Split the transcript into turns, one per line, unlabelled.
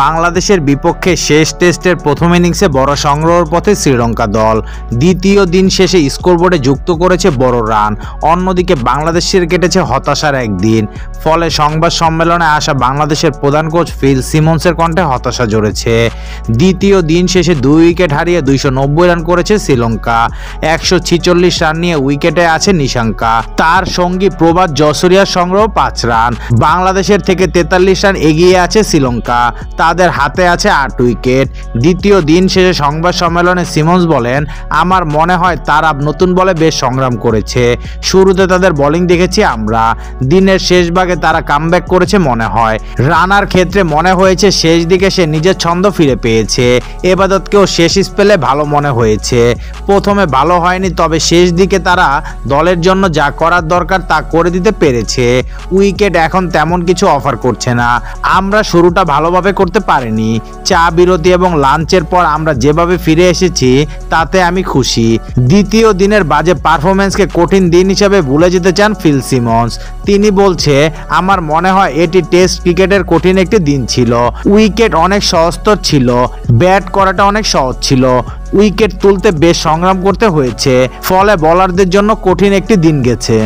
বাংলাদেশের বিপক্ষে শেষ টেস্টের প্রথম ইনিংসে বড় সংগ্রহের পথে শ্রীলঙ্কা দল। দ্বিতীয় দিন শেষে স্কোরবোর্ডে যুক্ত করেছে বড় রান। অন্যদিকে বাংলাদেশের কেটেছে হতাশার একদিন। ফলে সংবাদ সম্মেলনে আসা বাংলাদেশের প্রধান কোচ ফিল সিমন্সের কণ্ঠে হতাশা ঝরেছে। দ্বিতীয় দিন শেষে 2 উইকেট হারিয়ে 290 রান করেছে শ্রীলঙ্কা। 146 রান নিয়ে উইকেটে আছে নিশাঙ্কা। তার সঙ্গী প্রভাত জসরিয়ার সংগ্রহ 5 রান। বাংলাদেশের থেকে 43 রান এগিয়ে আছে শ্রীলঙ্কা। তাদের হাতে আছে 8 উইকেট। দ্বিতীয় দিন শেষে সংবাদ সম্মেলনে সিমন্স বলেন, আমার মনে হয় তারা নতুন বলে বেশ সংগ্রাম করেছে। শুরুতে তাদের বোলিং দেখেছি আমরা। দিনের শেষ ভাগে তারা কামব্যাক করেছে মনে হয়। রানার ক্ষেত্রে মনে হয়েছে শেষ দিকে সে নিজের ছন্দ ফিরে পেয়েছে। এবাদতকেও শেষ স্পেলে ভালো মনে হয়েছে। প্রথমে ভালো হয়নি, তবে শেষ দিকে তারা দলের জন্য যা করার দরকার তা করে দিতে পেরেছে। উইকেট এখন তেমন কিছু অফার করছে না। আমরা শুরুটা ভালোভাবে করতে পারিনি। চা বিরতি এবং লাঞ্চের পর আমরা যেভাবে ফিরে এসেছি তাতে আমি খুশি। দ্বিতীয় দিনের বাজে পারফরমেন্সকে কঠিন দিন হিসেবে ভুলে যেতে চান ফিল সিমন্স। তিনি বলছে, আমার মনে হয় এটি টেস্ট ক্রিকেটের কঠিন একটি দিন ছিল। উইকেট অনেক সহজতর ছিল। ব্যাট করাটা অনেক সহজ ছিল। উইকেট তুলতে বেশ সংগ্রাম করতে হয়েছে। ফলে বোলারদের জন্য কঠিন একটি দিন গেছে।